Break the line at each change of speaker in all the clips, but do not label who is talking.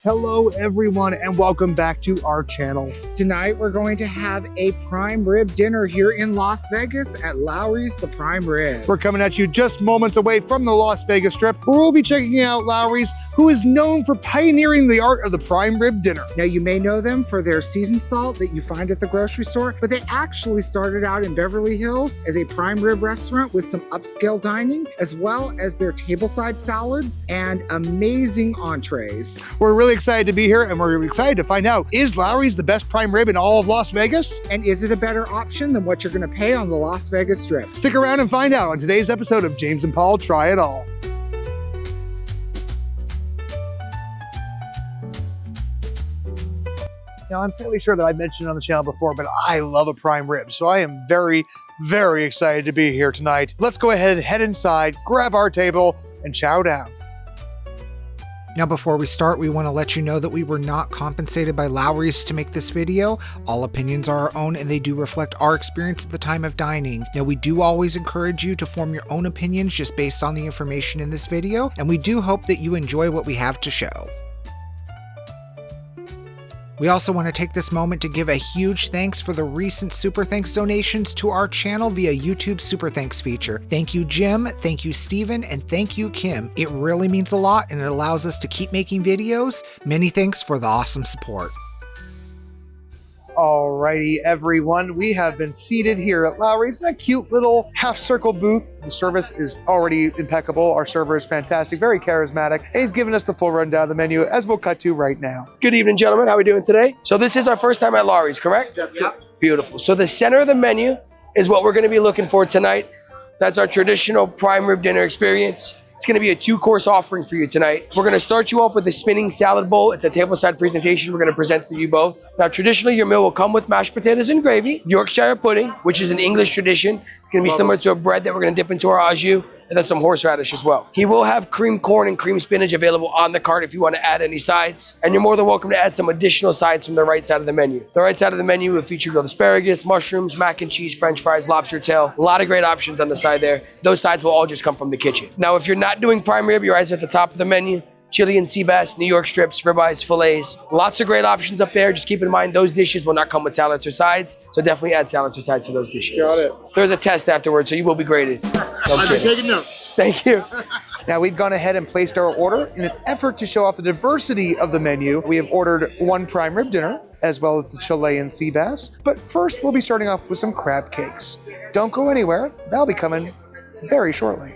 Hello everyone and welcome back to our channel.
Tonight we're going to have a prime rib dinner here in Las Vegas at Lawry's the Prime Rib.
We're coming at you just moments away from the Las Vegas Strip, where we'll be checking out Lawry's, who is known for pioneering the art of the prime rib dinner.
Now you may know them for their seasoned salt that you find at the grocery store, but they actually started out in Beverly Hills as a prime rib restaurant with some upscale dining, as well as their tableside salads and amazing entrees.
We're really excited to be here and we're excited to find out, is Lawry's the best prime rib in all of Las Vegas?
And is it a better option than what you're gonna pay on the Las Vegas Strip?
Stick around and find out on today's episode of James and Paul Try It All. Now, I'm fairly sure that I mentioned it on the channel before, but I love a prime rib, so I am very, very excited to be here tonight. Let's go ahead and head inside, grab our table, and chow down.
Now before we start, we want to let you know that we were not compensated by Lawry's to make this video. All opinions are our own and they do reflect our experience at the time of dining. Now we do always encourage you to form your own opinions just based on the information in this video, and we do hope that you enjoy what we have to show. We also want to take this moment to give a huge thanks for the recent Super Thanks donations to our channel via YouTube's Super Thanks feature. Thank you, Jim, thank you, Steven, and thank you, Kim. It really means a lot and it allows us to keep making videos. Many thanks for the awesome support.
Alrighty, everyone, we have been seated here at Lawry's in a cute little half-circle booth. The service is already impeccable. Our server is fantastic, very charismatic, and he's given us the full rundown of the menu, as we'll cut to right now.
Good evening, gentlemen. How are we doing today? So this is our first time at Lawry's, correct? Yep. Beautiful. So the center of the menu is what we're going to be looking for tonight. That's our traditional prime rib dinner experience. It's going to be a 2-course offering for you tonight. We're going to start you off with the spinning salad bowl. It's a tableside presentation we're going to present to you both. Now, traditionally, your meal will come with mashed potatoes and gravy, Yorkshire pudding, which is an English tradition. It's going to be similar to a bread that we're going to dip into our au jus, and then some horseradish as well. He will have cream corn and cream spinach available on the cart if you want to add any sides. And you're more than welcome to add some additional sides from the right side of the menu. The right side of the menu will feature grilled asparagus, mushrooms, mac and cheese, french fries, lobster tail. A lot of great options on the side there. Those sides will all just come from the kitchen. Now, if you're not doing prime rib, your eyes are at the top of the menu. Chilean Sea Bass, New York strips, ribeyes, fillets. Lots of great options up there. Just keep in mind, those dishes will not come with salads or sides, so definitely add salads or sides to those dishes.
Got it.
There's a test afterwards, so you will be graded.
I've been taking notes.
Thank you.
Now, we've gone ahead and placed our order in an effort to show off the diversity of the menu. We have ordered 1 prime rib dinner, as well as the Chilean Sea Bass. But first, we'll be starting off with some crab cakes. Don't go anywhere. That'll be coming very shortly.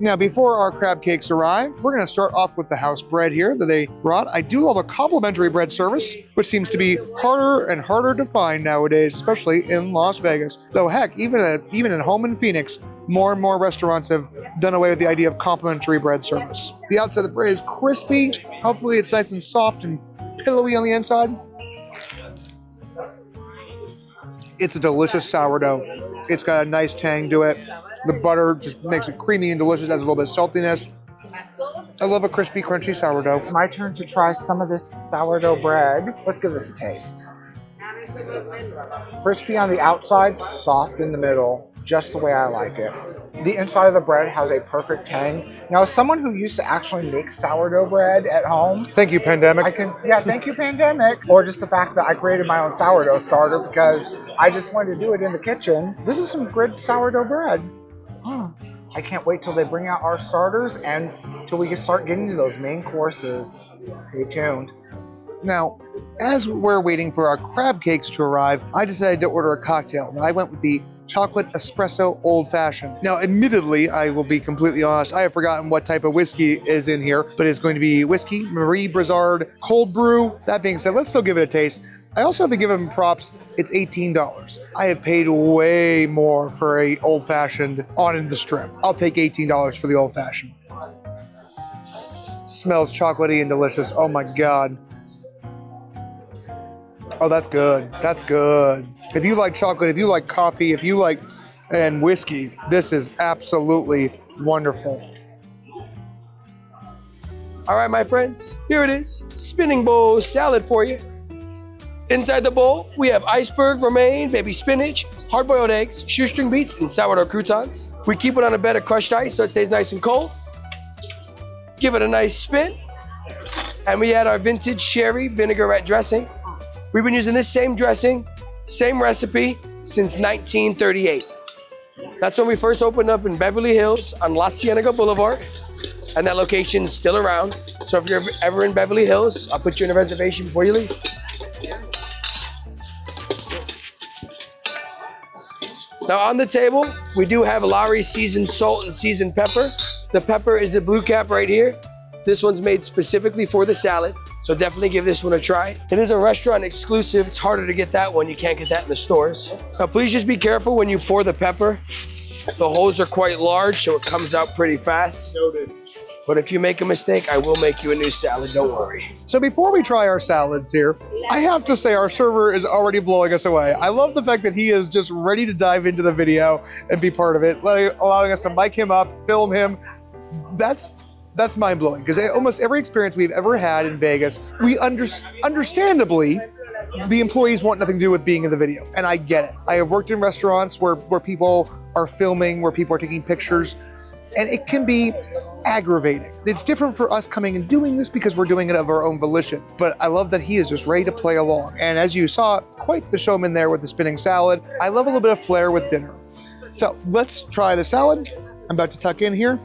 Now, before our crab cakes arrive, we're going to start off with the house bread here that they brought. I do love a complimentary bread service, which seems to be harder and harder to find nowadays, especially in Las Vegas. Though, heck, even at home in Phoenix, more and more restaurants have done away with the idea of complimentary bread service. The outside of the bread is crispy. Hopefully, it's nice and soft and pillowy on the inside. It's a delicious sourdough. It's got a nice tang to it. The butter just makes it creamy and delicious, adds a little bit of saltiness. I love a crispy, crunchy sourdough.
My turn to try some of this sourdough bread. Let's give this a taste. Crispy on the outside, soft in the middle, just the way I like it. The inside of the bread has a perfect tang. Now, as someone who used to actually make sourdough bread at home,
Thank you, pandemic.
thank you, pandemic. Or just the fact that I created my own sourdough starter because I just wanted to do it in the kitchen. This is some good sourdough bread. I can't wait till they bring out our starters and till we can start getting to those main courses. Stay tuned.
Now, as we're waiting for our crab cakes to arrive, I decided to order a cocktail. And I went with the chocolate espresso old fashioned. Now, admittedly, I will be completely honest, I have forgotten what type of whiskey is in here, but it's going to be whiskey, Marie Brizard, cold brew. That being said, let's still give it a taste. I also have to give them props. It's $18. I have paid way more for a old fashioned on the Strip. I'll take $18 for the old fashioned. Smells chocolatey and delicious. Oh my God. Oh, that's good. That's good. If you like chocolate, if you like coffee, if you like and whiskey, this is absolutely wonderful.
All right, my friends, here it is. Spinning bowl salad for you. Inside the bowl, we have iceberg, romaine, baby spinach, hard-boiled eggs, shoestring beets, and sourdough croutons. We keep it on a bed of crushed ice so it stays nice and cold. Give it a nice spin. And we add our vintage sherry vinaigrette dressing. We've been using this same dressing, same recipe since 1938. That's when we first opened up in Beverly Hills on La Cienega Boulevard. And that location's still around. So if you're ever in Beverly Hills, I'll put you in a reservation before you leave. Now on the table, we do have Lawry's seasoned salt and seasoned pepper. The pepper is the blue cap right here. This one's made specifically for the salad, so definitely give this one a try. It is a restaurant exclusive. It's harder to get that one. You can't get that in the stores. Now please just be careful when you pour the pepper. The holes are quite large, so it comes out pretty fast. Noted. But if you make a mistake, I will make you a new salad, don't worry.
So before we try our salads here, I have to say our server is already blowing us away. I love the fact that he is just ready to dive into the video and be part of it, allowing us to mic him up, film him. That's mind-blowing, because almost every experience we've ever had in Vegas, we understandably, the employees want nothing to do with being in the video, and I get it. I have worked in restaurants where people are filming, where people are taking pictures, and it can be aggravating. It's different for us coming and doing this because we're doing it of our own volition. But I love that he is just ready to play along. And as you saw, quite the showman there with the spinning salad. I love a little bit of flair with dinner. So let's try the salad. I'm about to tuck in here.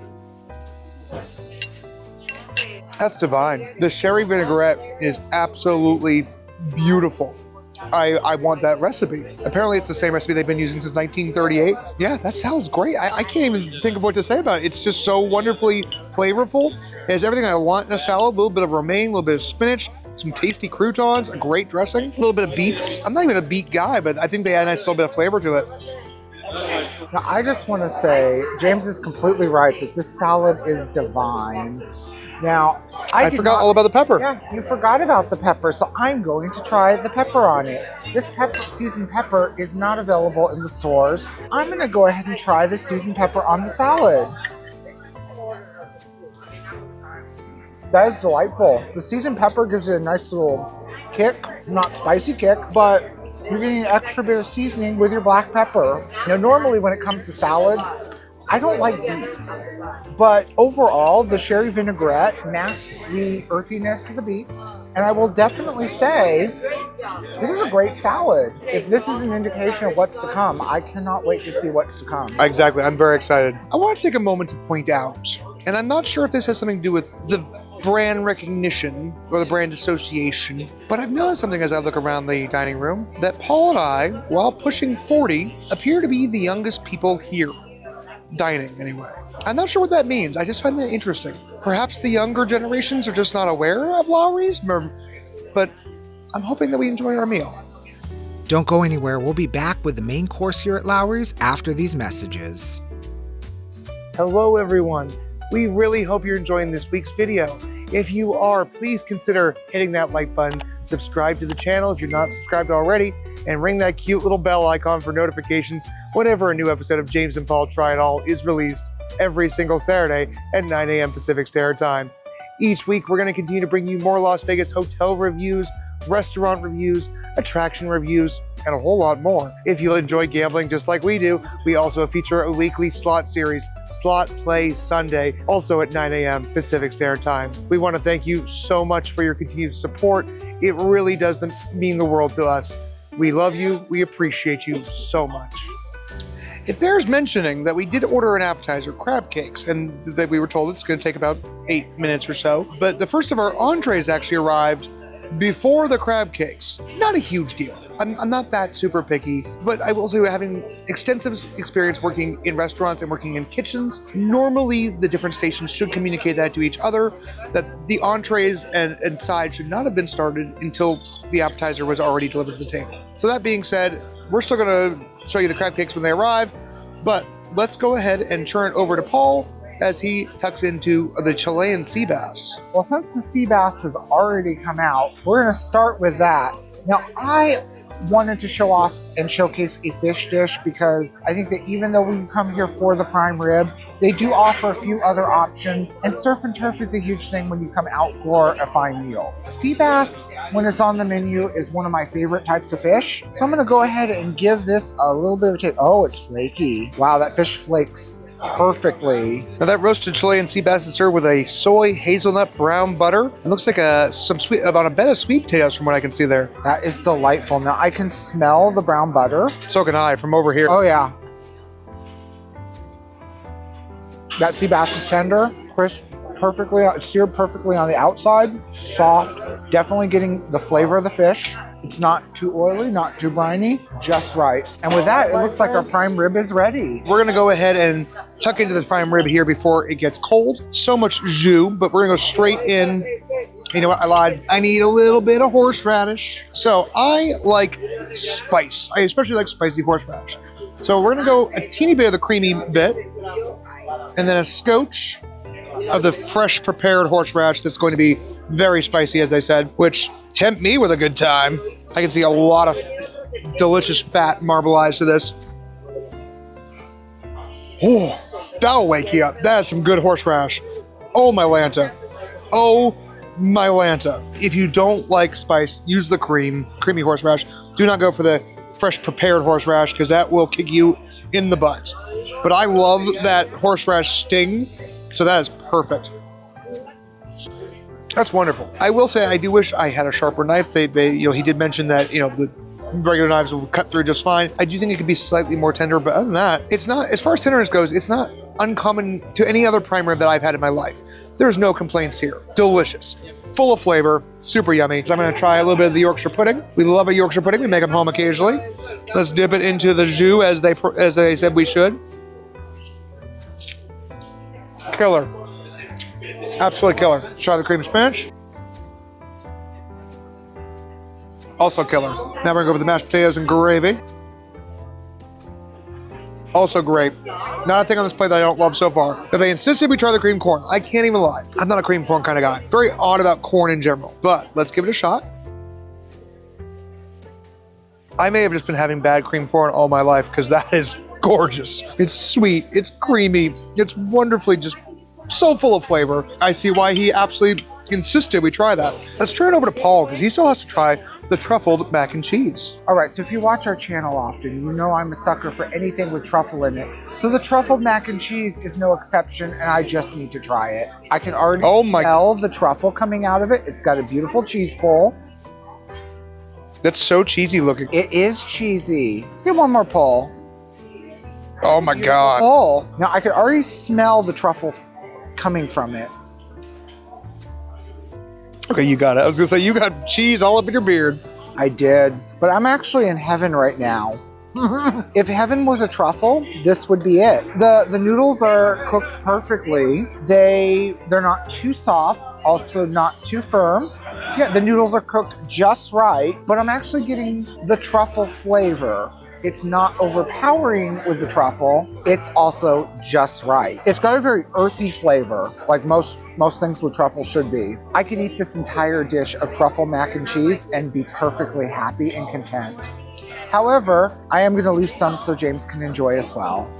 That's divine. The sherry vinaigrette is absolutely beautiful. I want that recipe. Apparently it's the same recipe they've been using since 1938. Yeah, that sounds great. I can't even think of what to say about it. It's just so wonderfully flavorful. It has everything I want in a salad, a little bit of romaine, a little bit of spinach, some tasty croutons, a great dressing, a little bit of beets. I'm not even a beet guy, but I think they add a nice little bit of flavor to it.
Now, I just want to say, James is completely right that this salad is divine. Now,
I forgot all about the pepper.
Yeah, you forgot about the pepper, so I'm going to try the pepper on it. This seasoned pepper is not available in the stores. I'm going to go ahead and try the seasoned pepper on the salad. That is delightful. The seasoned pepper gives it a nice little kick, not spicy kick, but you're getting an extra bit of seasoning with your black pepper. Now, normally when it comes to salads, I don't like beets, but overall, the sherry vinaigrette masks the earthiness of the beets. And I will definitely say, this is a great salad. If this is an indication of what's to come, I cannot wait to see what's to come.
Exactly, I'm very excited. I want to take a moment to point out, and I'm not sure if this has something to do with the brand recognition or the brand association, but I've noticed something as I look around the dining room, that Paul and I, while pushing 40, appear to be the youngest people here. Dining, anyway. I'm not sure what that means. I just find that interesting. Perhaps the younger generations are just not aware of Lawry's, but I'm hoping that we enjoy our meal.
Don't go anywhere. We'll be back with the main course here at Lawry's after these messages.
Hello, everyone. We really hope you're enjoying this week's video. If you are, please consider hitting that like button, subscribe to the channel if you're not subscribed already, and ring that cute little bell icon for notifications whenever a new episode of James and Paul Try It All is released every single Saturday at 9 a.m. Pacific Standard Time. Each week, we're going to continue to bring you more Las Vegas hotel reviews, restaurant reviews, attraction reviews, and a whole lot more. If you enjoy gambling just like we do, we also feature a weekly slot series, Slot Play Sunday, also at 9 a.m. Pacific Standard Time. We want to thank you so much for your continued support. It really does mean the world to us. We love you. We appreciate you so much. It bears mentioning that we did order an appetizer, crab cakes, and that we were told it's going to take about 8 minutes or so. But the first of our entrees actually arrived before the crab cakes. Not a huge deal. I'm not that super picky, but I will say, having extensive experience working in restaurants and working in kitchens, normally the different stations should communicate that to each other, that the entrees and sides should not have been started until the appetizer was already delivered to the table. So that being said, we're still gonna show you the crab cakes when they arrive, but let's go ahead and turn it over to Paul as he tucks into the Chilean Sea Bass.
Well, since the sea bass has already come out, we're gonna start with that. Now, I wanted to show off and showcase a fish dish because I think that even though we come here for the prime rib, they do offer a few other options, and surf and turf is a huge thing when you come out for a fine meal. Sea bass, when it's on the menu, is one of my favorite types of fish. So I'm gonna go ahead and give this a little bit of a taste. Oh, it's flaky. Wow, that fish flakes perfectly.
Now that roasted Chilean sea bass is served with a soy hazelnut brown butter. It looks like some sweet, about a bed of sweet potatoes from what I can see there.
That is delightful. Now I can smell the brown butter.
So can I from over here.
Oh yeah. That sea bass is tender, crisp, perfectly seared perfectly on the outside, soft, definitely getting the flavor of the fish. It's not too oily, not too briny, just right. And with that, it looks like our prime rib is ready.
We're gonna go ahead and tuck into the prime rib here before it gets cold. So much jus, but we're gonna go straight in. You know what, I lied. I need a little bit of horseradish. So I like spice. I especially like spicy horseradish. So we're gonna go a teeny bit of the creamy bit, and then a scotch of the fresh prepared horseradish that's going to be very spicy, as I said, which tempt me with a good time. I can see a lot of delicious fat marbleized to this. Oh, that'll wake you up. That is some good horseradish. Oh, my Lanta. Oh, my Lanta. If you don't like spice, use the creamy horseradish. Do not go for the fresh prepared horseradish because that will kick you in the butt. But I love that horseradish sting, so that is perfect. That's wonderful. I will say I do wish I had a sharper knife. He did mention that, the regular knives will cut through just fine. I do think it could be slightly more tender, but other than that, it's not, as far as tenderness goes, it's not uncommon to any other prime rib that I've had in my life. There's no complaints here. Delicious. Full of flavor, super yummy. So I'm gonna try a little bit of the Yorkshire pudding. We love a Yorkshire pudding. We make them home occasionally. Let's dip it into the jus as they said we should. Killer. Absolutely killer. Let's try the cream spinach. Also killer. Now we're gonna go with the mashed potatoes and gravy. Also great. Not a thing on this plate that I don't love so far. But they insisted we try the cream corn. I can't even lie. I'm not a cream corn kind of guy. Very odd about corn in general. But let's give it a shot. I may have just been having bad cream corn all my life because that is gorgeous. It's sweet. It's creamy. It's wonderfully just so full of flavor. I see why he absolutely insisted we try that. Let's turn it over to Paul because he still has to try the truffled mac and cheese.
All right, so if you watch our channel often, you know I'm a sucker for anything with truffle in it. So the truffled mac and cheese is no exception, and I just need to try it. I can already smell the truffle coming out of it. It's got a beautiful cheese pull.
That's so cheesy looking.
It is cheesy. Let's get one more pull.
Oh my God.
Pull. Now I could already smell the truffle coming from it.
Okay, you got it. I was gonna say, you got cheese all up in your beard.
I did, but I'm actually in heaven right now. If heaven was a truffle, this would be it. The noodles are cooked perfectly. They're not too soft, also not too firm. Yeah, the noodles are cooked just right, but I'm actually getting the truffle flavor. It's not overpowering with the truffle. It's also just right. It's got a very earthy flavor, like most things with truffle should be. I could eat this entire dish of truffle mac and cheese and be perfectly happy and content. However, I am gonna leave some so James can enjoy as well.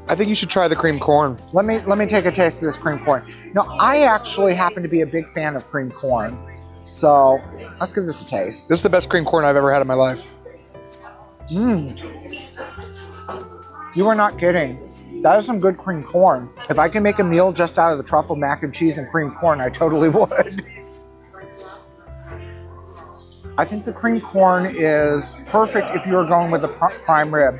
I think you should try the cream corn.
Let me take a taste of this cream corn. Now, I actually happen to be a big fan of cream corn. So let's give this a taste.
This is the best cream corn I've ever had in my life.
You are not kidding. That is some good cream corn. If I can make a meal just out of the truffle mac and cheese and cream corn, I totally would. I think the cream corn is perfect if you are going with the prime rib.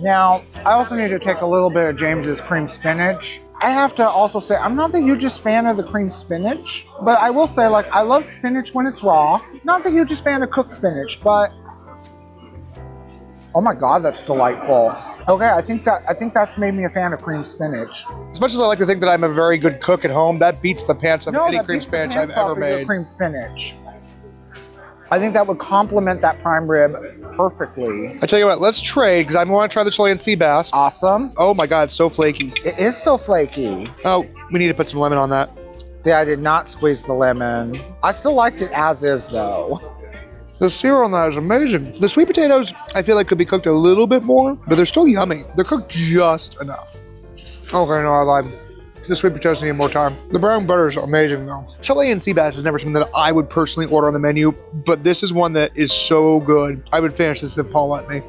Now, I also need to take a little bit of James's cream spinach. I have to also say, I'm not the hugest fan of the cream spinach, but I will say, I love spinach when it's raw. Not the hugest fan of cooked spinach, but oh my God, that's delightful. Okay, I think that's made me a fan of cream spinach.
As much as I like to think that I'm a very good cook at home, that beats the pants of any cream spinach I've ever made.
Cream spinach. I think that would complement that prime rib perfectly.
I tell you what, let's trade because I want to try the Chilean Sea Bass.
Awesome.
Oh my God, it's so flaky.
It is so flaky.
Oh, we need to put some lemon on that.
See, I did not squeeze the lemon. I still liked it as is though.
The sear on that is amazing. The sweet potatoes, I feel like could be cooked a little bit more, but they're still yummy. They're cooked just enough. Okay, no, I lied. The sweet potatoes need more time. The brown butter is amazing though. Chilean sea bass is never something that I would personally order on the menu, but this is one that is so good. I would finish this if Paul let me.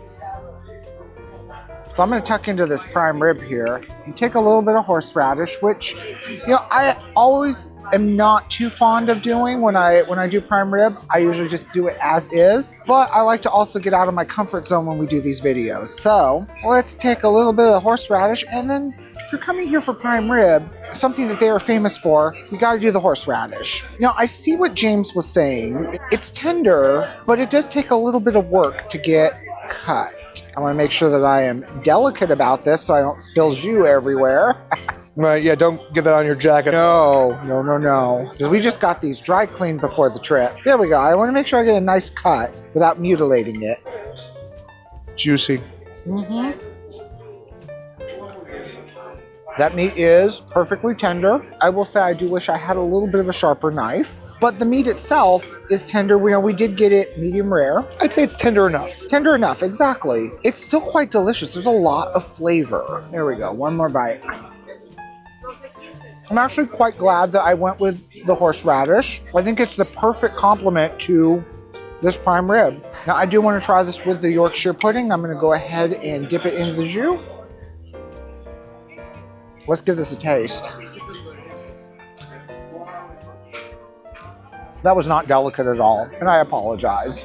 It's So I'm gonna tuck into this prime rib here and take a little bit of horseradish, which, you know, I always am not too fond of doing when I do prime rib. I usually just do it as is, but I like to also get out of my comfort zone when we do these videos. So let's take a little bit of the horseradish, and then if you're coming here for prime rib, something that they are famous for, you gotta do the horseradish. Now, I see what James was saying. It's tender, but it does take a little bit of work to get cut. I wanna make sure that I am delicate about this so I don't spill jus everywhere.
Right, yeah, don't get that on your jacket.
No. Because we just got these dry cleaned before the trip. There we go. I wanna make sure I get a nice cut without mutilating it.
Juicy.
Mm-hmm. That meat is perfectly tender. I will say I do wish I had a little bit of a sharper knife, but the meat itself is tender. We did get it medium rare.
I'd say it's tender enough.
Tender enough, exactly. It's still quite delicious. There's a lot of flavor. There we go, one more bite. I'm actually quite glad that I went with the horseradish. I think it's the perfect complement to this prime rib. Now I do want to try this with the Yorkshire pudding. I'm gonna go ahead and dip it into the jus. Let's give this a taste. That was not delicate at all, and I apologize.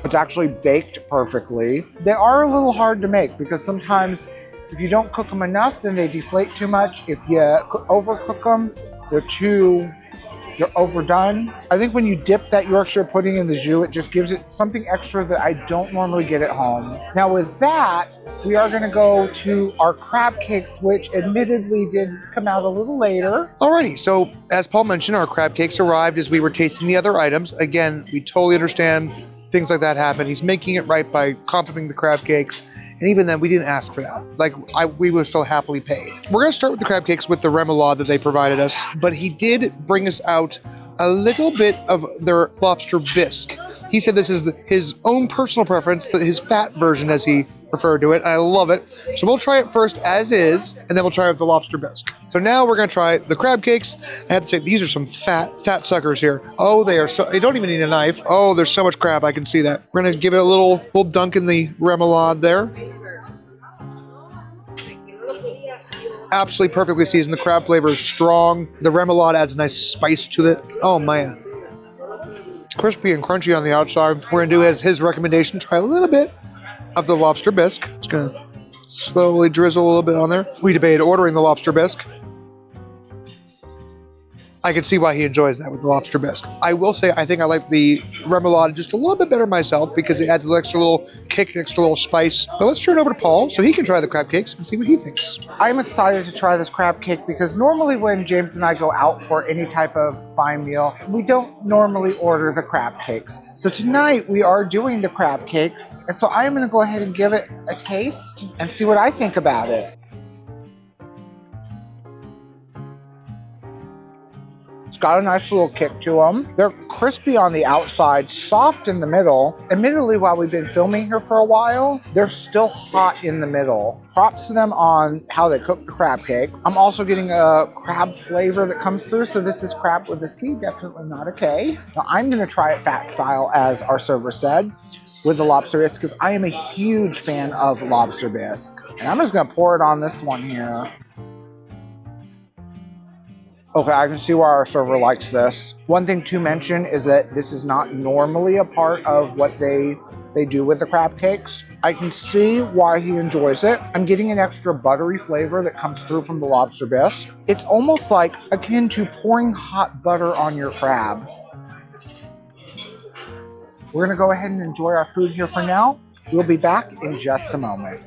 It's actually baked perfectly. They are a little hard to make because sometimes if you don't cook them enough, then they deflate too much. If you overcook them, they're overdone. I think when you dip that Yorkshire pudding in the jus, it just gives it something extra that I don't normally get at home. Now with that, we are gonna go to our crab cakes, which admittedly did come out a little later.
Alrighty, so as Paul mentioned, our crab cakes arrived as we were tasting the other items. Again, we totally understand things like that happen. He's making it right by complimenting the crab cakes. And even then, we didn't ask for that. We were still happily paid. We're gonna start with the crab cakes with the remoulade that they provided us, but he did bring us out a little bit of their lobster bisque. He said this is his own personal preference, his fat version as he referred to it. I love it. So we'll try it first as is, and then we'll try it with the lobster bisque. So now we're gonna try the crab cakes. I have to say, these are some fat suckers here. Oh, they don't even need a knife. Oh, there's so much crab, I can see that. We're gonna give it a little dunk in the remoulade there. Absolutely perfectly seasoned. The crab flavor is strong. The remoulade adds a nice spice to it. Oh man. Crispy and crunchy on the outside. We're gonna do as his recommendation, try a little bit of the lobster bisque. Just gonna slowly drizzle a little bit on there. We debated ordering the lobster bisque. I can see why he enjoys that with the lobster bisque. I will say, I think I like the remoulade just a little bit better myself because it adds an extra little kick, extra little spice. But let's turn it over to Paul so he can try the crab cakes and see what he thinks.
I'm excited to try this crab cake because normally when James and I go out for any type of fine meal, we don't normally order the crab cakes. So tonight we are doing the crab cakes. And so I am gonna go ahead and give it a taste and see what I think about it. Got a nice little kick to them. They're crispy on the outside, soft in the middle. Admittedly, while we've been filming here for a while, they're still hot in the middle. Props to them on how they cook the crab cake. I'm also getting a crab flavor that comes through, so this is crab with a C, definitely not a K. Now I'm gonna try it fat style, as our server said, with the lobster bisque, because I am a huge fan of lobster bisque. And I'm just gonna pour it on this one here. Okay, I can see why our server likes this. One thing to mention is that this is not normally a part of what they do with the crab cakes. I can see why he enjoys it. I'm getting an extra buttery flavor that comes through from the lobster bisque. It's almost like akin to pouring hot butter on your crab. We're gonna go ahead and enjoy our food here for now. We'll be back in just a moment.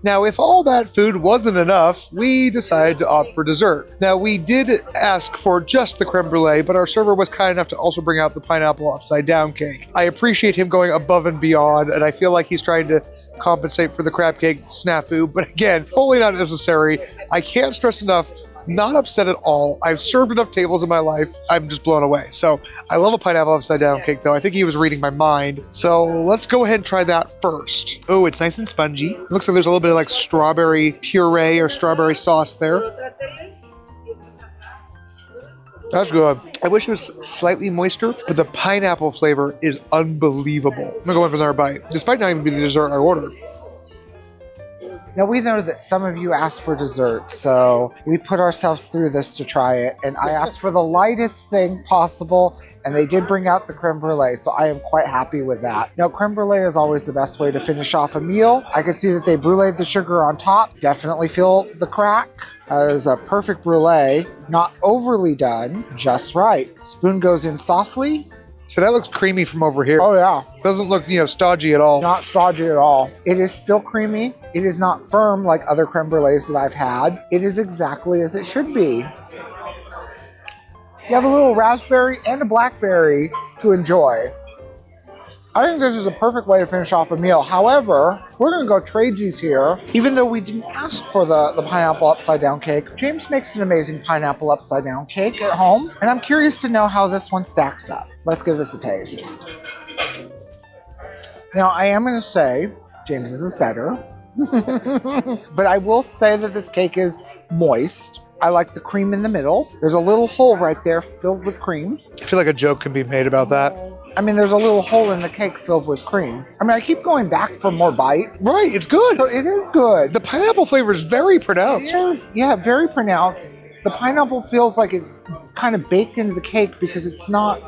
Now, if all that food wasn't enough, we decided to opt for dessert. Now, we did ask for just the creme brulee, but our server was kind enough to also bring out the pineapple upside down cake. I appreciate him going above and beyond, and I feel like he's trying to compensate for the crab cake snafu, but again, totally not necessary. I can't stress enough, not upset at all. I've served enough tables in my life. I'm just blown away. So I love a pineapple upside down cake though. I think he was reading my mind. So let's go ahead and try that first. Oh, it's nice and spongy. It looks like there's a little bit of like strawberry puree or strawberry sauce there. That's good. I wish it was slightly moister, but the pineapple flavor is unbelievable. I'm gonna go in for another bite, despite not even being the dessert I ordered.
Now we know that some of you asked for dessert, so we put ourselves through this to try it, and I asked for the lightest thing possible, and they did bring out the creme brulee, so I am quite happy with that. Now, creme brulee is always the best way to finish off a meal. I can see that they bruleed the sugar on top. Definitely feel the crack. That is a perfect brulee, not overly done, just right. Spoon goes in softly.
So that looks creamy from over here.
Oh yeah.
Doesn't look, stodgy at all.
Not stodgy at all. It is still creamy. It is not firm like other creme brulees that I've had. It is exactly as it should be. You have a little raspberry and a blackberry to enjoy. I think this is a perfect way to finish off a meal. However, we're gonna go tradesies here. Even though we didn't ask for the pineapple upside down cake, James makes an amazing pineapple upside down cake at home, and I'm curious to know how this one stacks up. Let's give this a taste. Now, I am gonna say James's is better, but I will say that this cake is moist. I like the cream in the middle. There's a little hole right there filled with cream.
I feel like a joke can be made about that.
I mean, there's a little hole in the cake filled with cream. I mean, I keep going back for more bites.
Right, it's good.
So it is good.
The pineapple flavor is very pronounced.
It is, yeah, very pronounced. The pineapple feels like it's kind of baked into the cake because it's not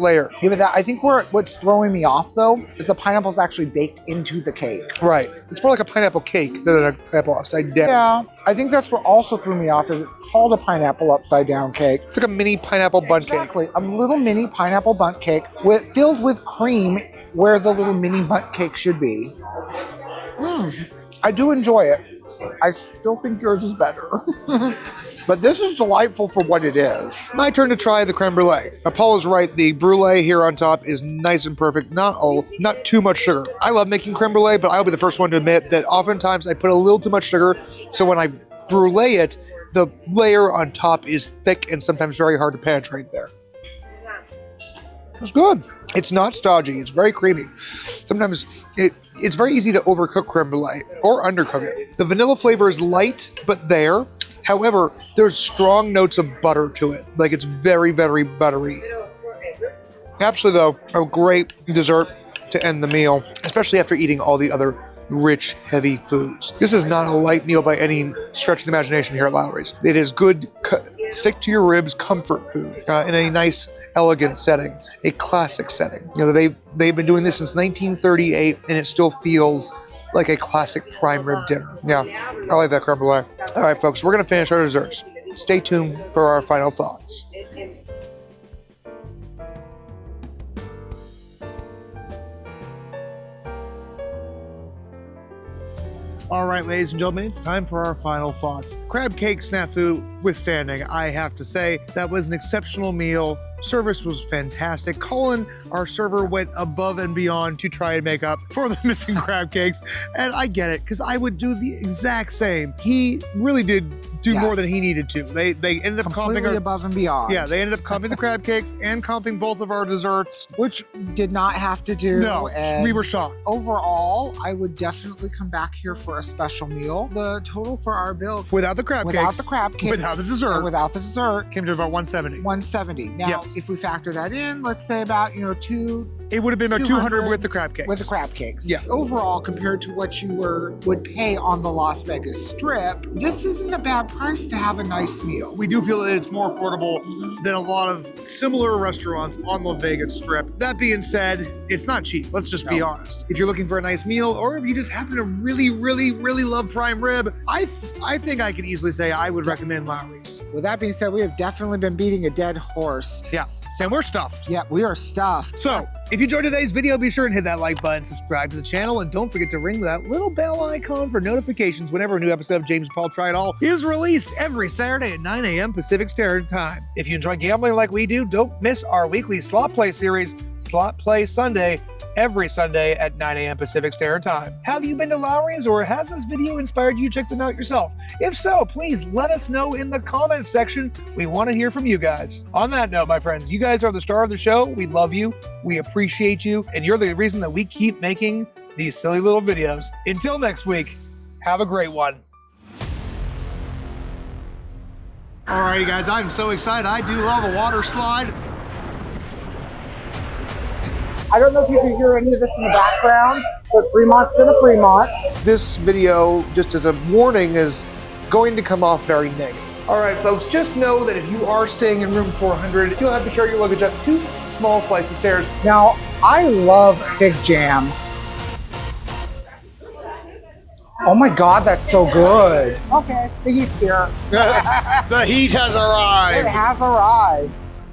layered.
Yeah, but that, I think what's throwing me off, though, is the pineapple's actually baked into the cake.
Right. It's more like a pineapple cake than a pineapple upside down.
Yeah, I think that's what also threw me off is it's called a pineapple upside down cake.
It's like a mini pineapple bundt cake.
Exactly, a little mini pineapple bundt cake filled with cream where the little mini bundt cake should be. I do enjoy it. I still think yours is better. But this is delightful for what it is.
My turn to try the creme brulee. Now, Paul is right. The brulee here on top is nice and perfect. Not too much sugar. I love making creme brulee, but I'll be the first one to admit that oftentimes I put a little too much sugar. So when I brulee it, the layer on top is thick and sometimes very hard to penetrate there. It's good. It's not stodgy. It's very creamy. Sometimes it's very easy to overcook creme brulee or undercook it. The vanilla flavor is light, but there. However, there's strong notes of butter to it. Like it's very, very buttery. Absolutely, though, a great dessert to end the meal, especially after eating all the other rich, heavy foods. This is not a light meal by any stretch of the imagination here at Lawry's. It is good, stick to your ribs comfort food in a nice, elegant setting, a classic setting. They've been doing this since 1938, and it still feels like a classic prime rib dinner. Yeah, I like that creme brulee. All right, folks, we're gonna finish our desserts. Stay tuned for our final thoughts. All right, ladies and gentlemen, it's time for our final thoughts. Crab cake snafu withstanding, I have to say, that was an exceptional meal. Service was fantastic. Colin, our server, went above and beyond to try and make up for the missing crab cakes. And I get it, because I would do the exact same. He really did do more than he needed to. They ended up
completely above and beyond.
Yeah, they ended up comping the crab cakes and comping both of our desserts.
Which did not have to do.
No,
and
we were shocked.
Overall, I would definitely come back here for a special meal. The total for our bill
without the crab cakes, without the dessert,
and without the dessert,
came to about 170.
170. Now,
yes.
If we factor that in, let's say about two.
It would have been about 200 with the crab cakes.
With the crab cakes.
Yeah.
Overall, compared to what you would pay on the Las Vegas Strip, this isn't a bad price to have a nice meal.
We do feel that it's more affordable than a lot of similar restaurants on the Vegas Strip. That being said, it's not cheap. Let's just be honest. If you're looking for a nice meal, or if you just happen to really, really, really love prime rib, I think I could easily say I would recommend Lawry's.
With that being said, we have definitely been beating a dead horse.
Yeah, and we're stuffed.
Yeah, we are stuffed.
So, if you enjoyed today's video, be sure and hit that like button, subscribe to the channel, and don't forget to ring that little bell icon for notifications whenever a new episode of James and Paul Try It All is released every Saturday at 9 a.m. Pacific Standard Time. If you enjoy gambling like we do, don't miss our weekly Slot Play series, Slot Play Sunday, every Sunday at 9 a.m. Pacific Standard Time. Have you been to Lawry's, or has this video inspired you to check them out yourself? If so, please let us know in the comments section. We want to hear from you guys. On that note, my friends, you guys are the star of the show. We love you. We appreciate you. And you're the reason that we keep making these silly little videos. Until next week, have a great one. Alrighty guys, I'm so excited. I do love a water slide.
I don't know if you can hear any of this in the background, but Fremont's been a Fremont.
this video, just as a warning, is going to come off very negative. All right, folks, just know that if you are staying in room 400, you'll have to carry your luggage up 2 small flights of stairs.
Now, I love Big Jam. Oh my God, that's so good. Okay, the heat's here.
The heat has arrived.
It has arrived.